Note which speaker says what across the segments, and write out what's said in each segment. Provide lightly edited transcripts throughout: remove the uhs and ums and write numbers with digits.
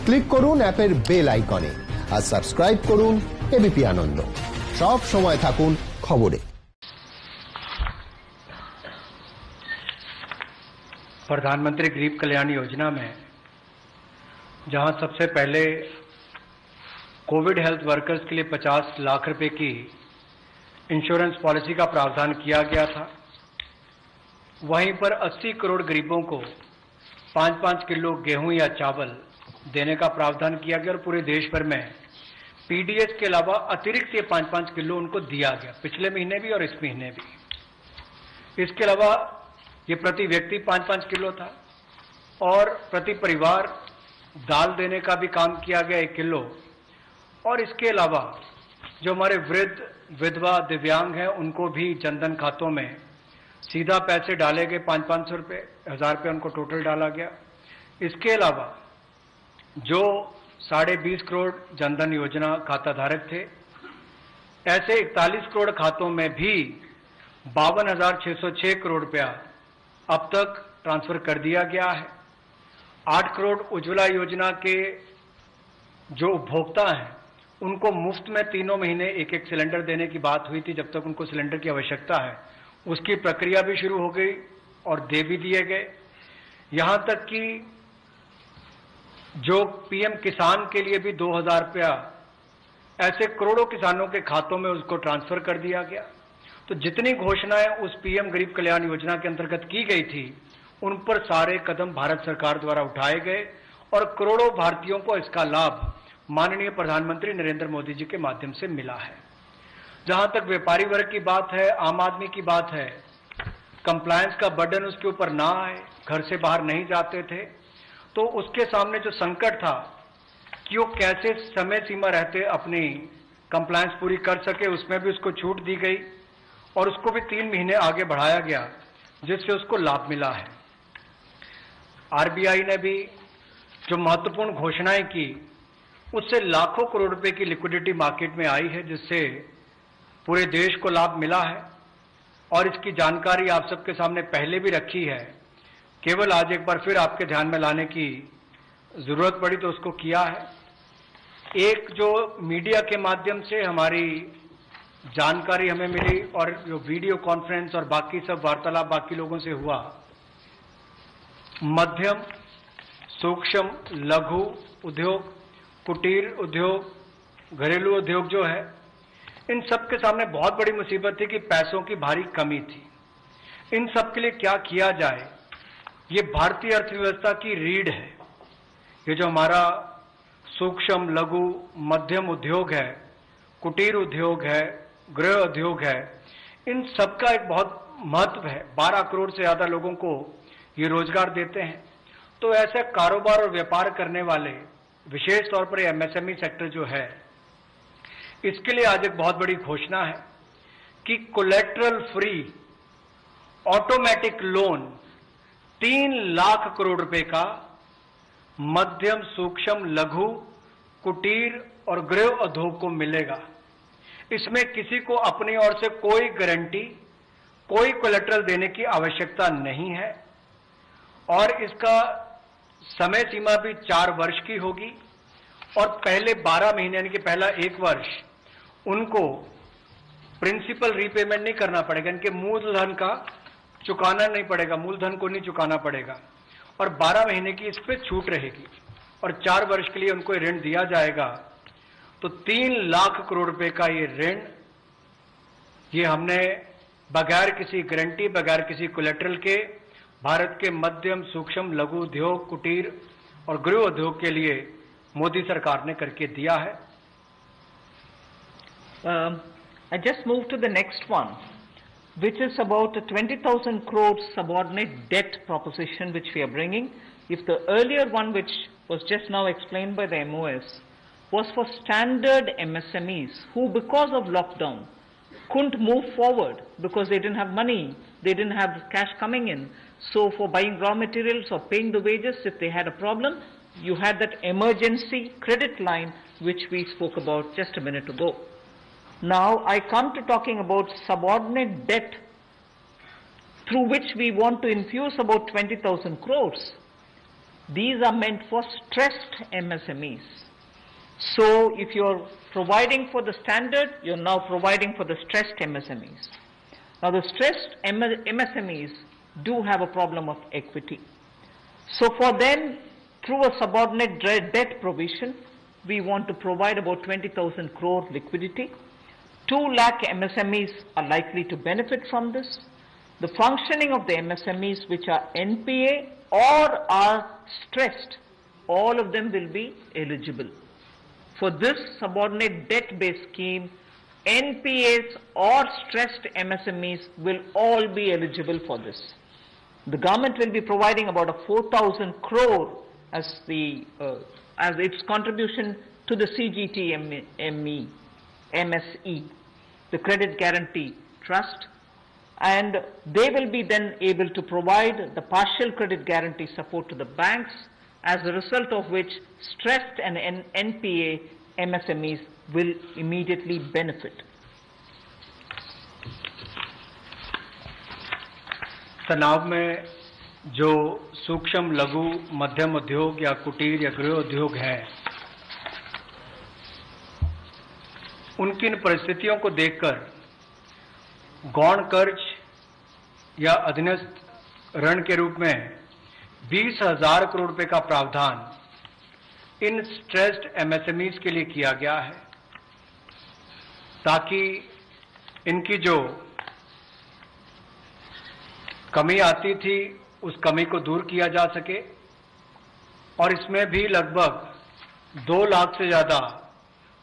Speaker 1: Click করুন অ্যাপের bell আইকনে আর সাবস্ক্রাইব করুন এবিপি আনন্দ। সব সময় থাকুন খবরে।
Speaker 2: प्रधानमंत्री गरीब कल्याण योजना में जहां सबसे पहले कोविड हेल्थ वर्कर्स के लिए 50 लाख रुपए की इंश्योरेंस पॉलिसी का प्रावधान किया गया था, वहीं पर 80 करोड़ गरीबों को 5-5 किलो गेहूं या चावल देने का प्रावधान किया गया और पूरे देश भर में पीडीएस के अलावा अतिरिक्त ये 5-5 किलो उनको दिया गया, पिछले महीने भी और इस महीने भी। इसके अलावा ये प्रति व्यक्ति 5-5 किलो था और प्रति परिवार दाल देने का भी काम किया गया 1 किलो। और इसके अलावा जो हमारे वृद्ध, विधवा, दिव्यांग हैं उनको भी जनधन खातों में सीधा पैसे डाले गए, 500-500 रुपये, 1000 रुपये उनको टोटल डाला गया। इसके अलावा जो 20.5 करोड़ जनधन योजना खाता धारक थे, ऐसे 41 करोड़ खातों में भी 52,606 करोड़ रुपया अब तक ट्रांसफर कर दिया गया है। 8 करोड़ उज्ज्वला योजना के जो उपभोक्ता हैं उनको मुफ्त में 3 महीने एक सिलेंडर देने की बात हुई थी, जब तक उनको सिलेंडर की आवश्यकता है। उसकी प्रक्रिया भी शुरू हो गई और दे भी दिए गए। यहां तक कि जो पीएम किसान के लिए भी 2,000 रुपया ऐसे करोड़ों किसानों के खातों में उसको ट्रांसफर कर दिया गया। तो जितनी घोषणाएं उस पीएम गरीब कल्याण योजना के अंतर्गत की गई थी, उन पर सारे कदम भारत सरकार द्वारा उठाए गए और करोड़ों भारतीयों को इसका लाभ माननीय प्रधानमंत्री नरेंद्र मोदी जी के माध्यम से मिला है। जहां तक व्यापारी वर्ग की बात है, आम आदमी की बात है, कंप्लायंस का बर्डन उसके ऊपर ना आए, घर से बाहर नहीं जाते थे, तो उसके सामने जो संकट था कि वो कैसे समय सीमा रहते अपनी कंप्लायंस पूरी कर सके, उसमें भी उसको छूट दी गई और उसको भी 3 महीने आगे बढ़ाया गया, जिससे उसको लाभ मिला है। आरबीआई ने भी जो महत्वपूर्ण घोषणाएं की, उससे लाखों करोड़ रुपए की लिक्विडिटी मार्केट में आई है, जिससे पूरे देश को लाभ मिला है। और इसकी जानकारी आप सबके सामने पहले भी रखी है, केवल आज एक बार फिर आपके ध्यान में लाने की जरूरत पड़ी तो उसको किया है। एक जो मीडिया के माध्यम से हमारी जानकारी हमें मिली और जो वीडियो कॉन्फ्रेंस और बाकी सब वार्तालाप बाकी लोगों से हुआ, मध्यम, सूक्ष्म, लघु उद्योग, कुटीर उद्योग, घरेलू उद्योग जो है, इन सब के सामने बहुत बड़ी मुसीबत थी कि पैसों की भारी कमी थी। इन सब के लिए क्या किया जाए, ये भारतीय अर्थव्यवस्था की रीढ़ है। ये जो हमारा सूक्ष्म, लघु, मध्यम उद्योग है, कुटीर उद्योग है, गृह उद्योग है, इन सबका एक बहुत महत्व है। 12 करोड़ से ज्यादा लोगों को ये रोजगार देते हैं। तो ऐसे कारोबार और व्यापार करने वाले, विशेष तौर पर एमएसएमई सेक्टर जो है, इसके लिए आज एक बहुत बड़ी घोषणा है कि collateral free automatic loan 3 lakh crore रुपए का मध्यम, सूक्ष्म, लघु, कुटीर और गृह उद्योग को मिलेगा। इसमें किसी को अपनी ओर से कोई गारंटी, कोई कोलेटरल देने की आवश्यकता नहीं है और इसका समय सीमा भी 4 वर्ष की होगी और पहले 12 महीने यानी कि पहला 1 वर्ष उनको प्रिंसिपल रीपेमेंट नहीं करना पड़ेगा, इनके मूलधन का चुकाना नहीं पड़ेगा, मूलधन को नहीं चुकाना पड़ेगा और 12 महीने की इस पे छूट रहेगी और 4 वर्ष के लिए उनको ऋण दिया जाएगा। तो 3 लाख करोड़ रुपए का ये ऋण, ये हमने बगैर किसी गारंटी, बगैर किसी कोलेटरल के भारत के मध्यम, सूक्ष्म, लघु उद्योग, कुटीर और गृह उद्योग के लिए मोदी सरकार ने करके दिया है।
Speaker 3: I just move to the next one, which is about a 20,000 crore subordinate debt proposition which we are bringing. If the earlier one, which was just now explained by the MOS, was for standard MSMEs who, because of lockdown, couldn't move forward because they didn't have money, they didn't have cash coming in. So for buying raw materials or paying the wages, if they had a problem, you had that emergency credit line which we spoke about just a minute ago. Now I come to talking about subordinate debt through which we want to infuse about 20,000 crores. these are meant for stressed MSMEs. So if you're providing for the standard, you're now providing for the stressed MSMEs. Now the stressed MSMEs do have a problem of equity. So for them, through a subordinate debt provision, we want to provide about 20,000 crore liquidity. 2 lakh MSMEs are likely to benefit from this. The functioning of the MSMEs which are NPA or are stressed, all of them will be eligible. For this subordinate debt-based scheme, NPAs or stressed MSMEs will all be eligible for this. The government will be providing about a 4,000 crore as its contribution to the MSE, the Credit Guarantee Trust, and they will be then able to provide the partial credit guarantee support to the banks, as a result of which stressed and NPA MSMEs will immediately benefit.
Speaker 2: तनाव में जो सूक्ष्म लघु मध्यम उद्योग या कुटीर या गृह उद्योग हैं, उनकी इन परिस्थितियों को देखकर गौण कर्ज या अधीनस्थ ऋण के रूप में 20,000 करोड़ रुपए का प्रावधान इन स्ट्रेस्ड एमएसएमईज के लिए किया गया है, ताकि इनकी जो कमी आती थी उस कमी को दूर किया जा सके। और इसमें भी लगभग 2 लाख से ज्यादा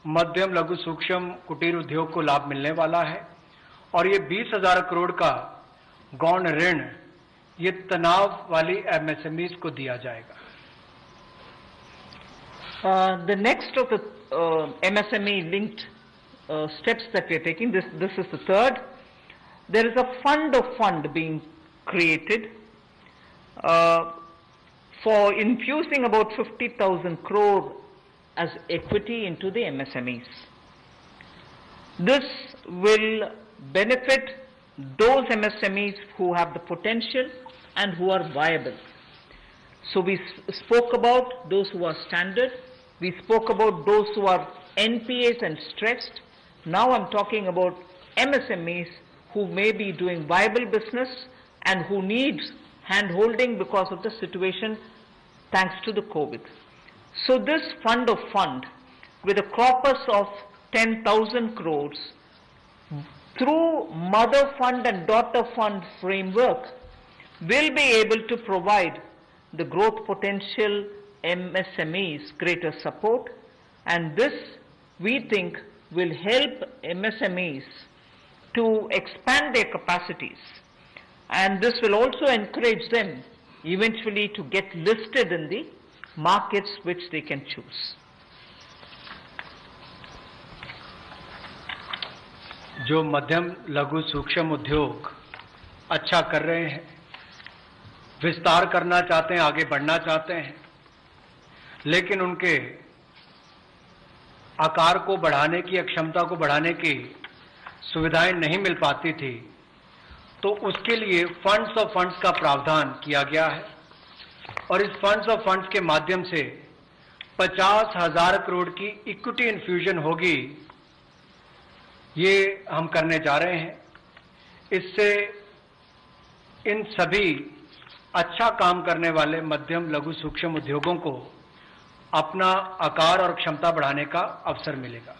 Speaker 2: मध्यम लघु सूक्ष्म कुटीर उद्योग को लाभ मिलने वाला है। और ये 20,000 करोड़ का गौण ऋण ये तनाव वाली एमएसएमईज को दिया जाएगा।
Speaker 3: The next of the MSME linked steps that we are taking, this is the third. There is a fund being created for infusing about 50,000 crore as equity into the MSMEs. This will benefit those MSMEs who have the potential and who are viable. So we spoke about those who are standard, we spoke about those who are NPAs and stressed. Now I'm talking about MSMEs who may be doing viable business and who needs hand-holding because of the situation thanks to the COVID. So this fund with a corpus of 10,000 crores through mother fund and daughter fund framework will be able to provide the growth potential MSMEs greater support, and this we think will help MSMEs to expand their capacities, and this will also encourage them eventually to get listed in the markets which they can choose.
Speaker 2: जो मध्यम लघु सूक्ष्म उद्योग अच्छा कर रहे हैं, विस्तार करना चाहते हैं, आगे बढ़ना चाहते हैं, लेकिन उनके आकार को बढ़ाने की या क्षमता को बढ़ाने की सुविधाएं नहीं मिल पाती थी, तो उसके लिए फंड्स ऑफ फंड्स का प्रावधान किया गया है। और इस फंड्स ऑफ फंड्स के माध्यम से 50,000 करोड़ की इक्विटी इन्फ्यूजन होगी, ये हम करने जा रहे हैं। इससे इन सभी अच्छा काम करने वाले मध्यम लघु सूक्ष्म उद्योगों को अपना आकार और क्षमता बढ़ाने का अवसर मिलेगा।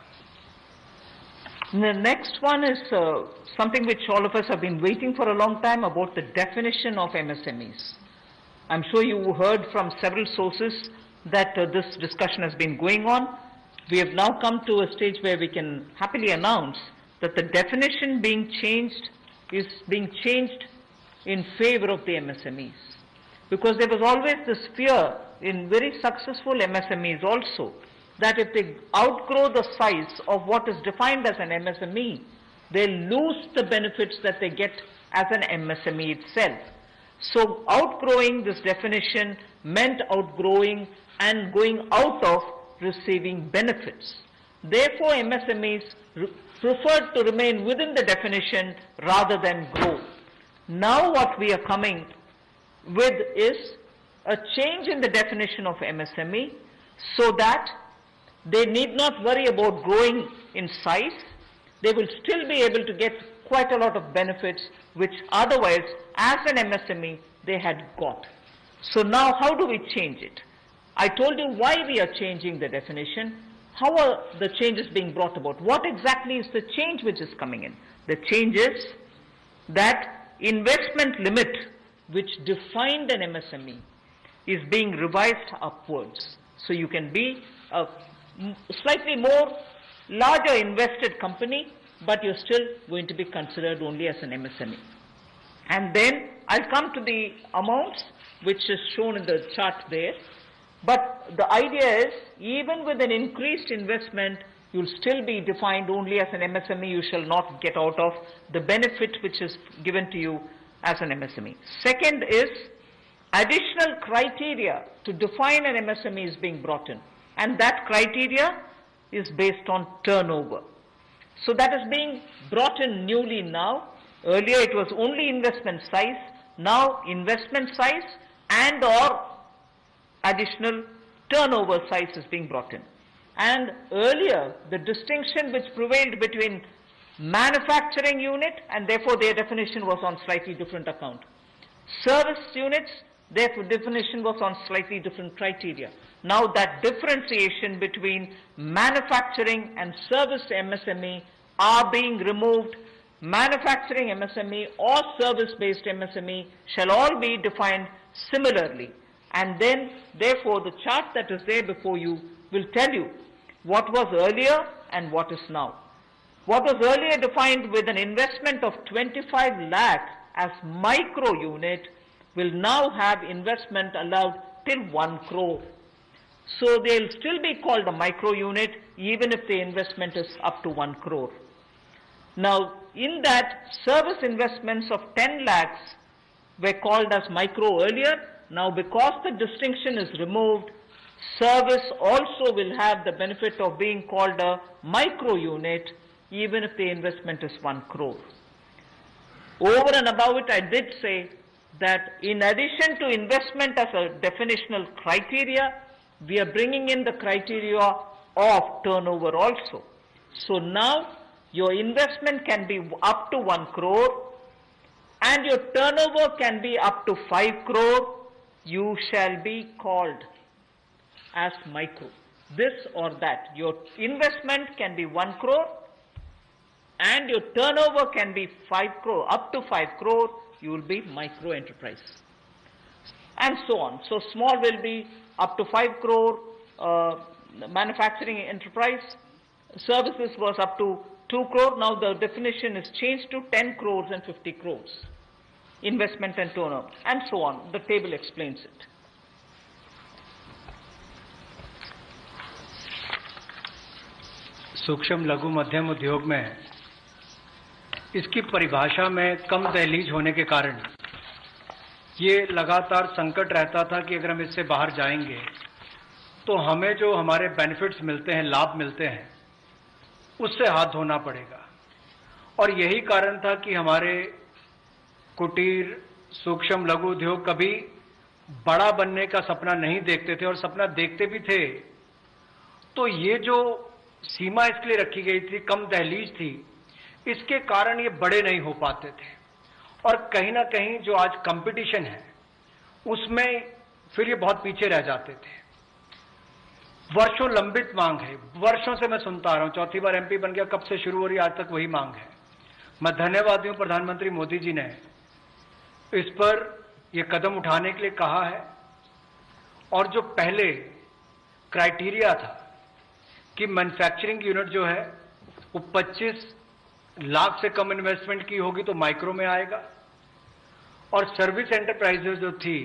Speaker 3: The next one is something which all of us have been waiting for a long time, about the definition of MSMEs. I'm sure you heard from several sources that this discussion has been going on. We have now come to a stage where we can happily announce that the definition being changed is being changed in favor of the MSMEs. Because there was always this fear in very successful MSMEs also, that if they outgrow the size of what is defined as an MSME, they lose the benefits that they get as an MSME itself. So outgrowing this definition meant outgrowing and going out of receiving benefits. Therefore, MSMEs preferred to remain within the definition rather than grow. Now what we are coming with is a change in the definition of MSME so that they need not worry about growing in size. They will still be able to get quite a lot of benefits which otherwise as an MSME they had got. So now how do we change it? I told you why we are changing the definition. How are the changes being brought about? What exactly is the change which is coming in? The change is that investment limit which defined an MSME is being revised upwards. So you can be a slightly more larger invested company, but you're still going to be considered only as an MSME. And then I'll come to the amounts which is shown in the chart there. But the idea is, even with an increased investment, you'll still be defined only as an MSME. You shall not get out of the benefit which is given to you as an MSME. Second is, additional criteria to define an MSME is being brought in. And that criteria is based on turnover. So that is being brought in newly now. Earlier it was only investment size. Now investment size and or additional turnover size is being brought in. And earlier the distinction which prevailed between manufacturing unit, and therefore their definition was on slightly different account. Service units, their definition was on slightly different criteria. Now that differentiation between manufacturing and service MSME are being removed. Manufacturing MSME or service-based MSME shall all be defined similarly. And then, therefore, the chart that is there before you will tell you what was earlier and what is now. What was earlier defined with an investment of 25 lakh as micro unit will now have investment allowed till 1 crore. So they'll still be called a micro unit even if the investment is up to 1 crore. Now, in that, service investments of 10 lakhs were called as micro earlier. Now, because the distinction is removed, service also will have the benefit of being called a micro unit even if the investment is 1 crore. Over and above it, I did say that in addition to investment as a definitional criteria, we are bringing in the criteria of turnover also. So now your investment can be up to 1 crore and your turnover can be up to 5 crore. You shall be called as micro. This or that. Your investment can be 1 crore and your turnover can be 5 crore. Up to 5 crore, you will be micro enterprise. And so on. So small will be up to 5 crore, manufacturing enterprise. Services was up to 2 crore. Now the definition is changed to 10 crores and 50 crores. Investment and turnover, and so on. The table explains it.
Speaker 2: सूक्ष्म लघु मध्यम उद्योग में इसकी परिभाषा में कम दहलीज होने के कारण ये लगातार संकट रहता था कि अगर हम इससे बाहर जाएंगे तो हमें जो हमारे बेनिफिट्स मिलते हैं, लाभ मिलते हैं, उससे हाथ धोना पड़ेगा। और यही कारण था कि हमारे कुटीर सूक्ष्म लघु उद्योग कभी बड़ा बनने का सपना नहीं देखते थे, और सपना देखते भी थे तो ये जो सीमा इसके लिए रखी गई थी, कम दहलीज थी, इसके कारण ये बड़े नहीं हो पाते थे। और कहीं ना कहीं जो आज कंपटीशन है उसमें फिर ये बहुत पीछे रह जाते थे। वर्षों लंबित मांग है, वर्षों से मैं सुनता आ रहा हूं, चौथी बार एमपी बन गया, कब से शुरू हो रही आज तक वही मांग है। मैं धन्यवाद दूं प्रधानमंत्री मोदी जी ने इस पर यह कदम उठाने के लिए कहा है। और जो पहले क्राइटेरिया था कि मैन्युफैक्चरिंग यूनिट जो है वो 25 लाख से कम इन्वेस्टमेंट की होगी तो माइक्रो में आएगा, और सर्विस एंटरप्राइजेज जो थी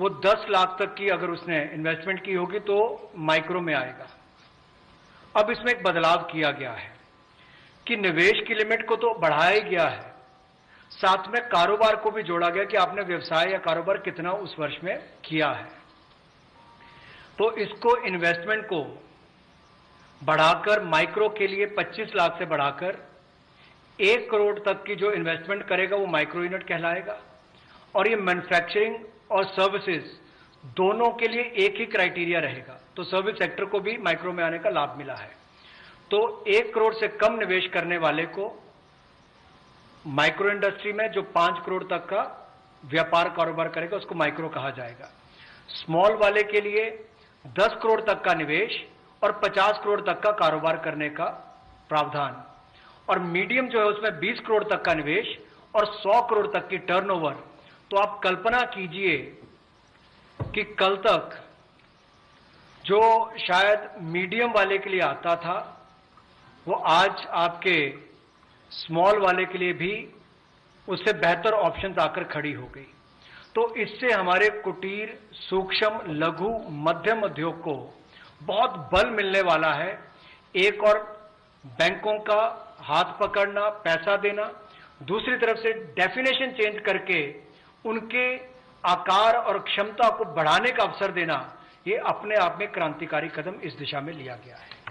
Speaker 2: वो 10 लाख तक की अगर उसने इन्वेस्टमेंट की होगी तो माइक्रो में आएगा। अब इसमें एक बदलाव किया गया है कि निवेश की लिमिट को तो बढ़ाया गया है, साथ में कारोबार को भी जोड़ा गया कि आपने व्यवसाय या कारोबार कितना उस वर्ष में किया है। तो इसको इन्वेस्टमेंट को बढ़ाकर माइक्रो के लिए 25 लाख से बढ़ाकर 1 करोड़ तक की जो इन्वेस्टमेंट करेगा वो माइक्रो यूनिट कहलाएगा। और ये मैन्युफैक्चरिंग और सर्विसेज दोनों के लिए एक ही क्राइटेरिया रहेगा, तो सर्विस सेक्टर को भी माइक्रो में आने का लाभ मिला है। तो 1 करोड़ से कम निवेश करने वाले को माइक्रो इंडस्ट्री में जो 5 करोड़ तक का व्यापार कारोबार करेगा उसको माइक्रो कहा जाएगा। स्मॉल वाले के लिए 10 करोड़ तक का निवेश और 50 करोड़ तक का कारोबार करने का प्रावधान, और मीडियम जो है उसमें 20 करोड़ तक का निवेश और 100 करोड़ तक की टर्नओवर। तो आप कल्पना कीजिए कि कल तक जो शायद मीडियम वाले के लिए आता था वो आज आपके स्मॉल वाले के लिए भी उससे बेहतर ऑप्शंस आकर खड़ी हो गई। तो इससे हमारे कुटीर, सूक्ष्म, लघु, मध्यम उद्योग को बहुत बल मिलने वाला है। एक और बैंकों का हाथ पकड़ना, पैसा देना, दूसरी तरफ से डेफिनेशन चेंज करके उनके आकार और क्षमता को बढ़ाने का अवसर देना, ये अपने आप में क्रांतिकारी कदम इस दिशा में लिया गया है।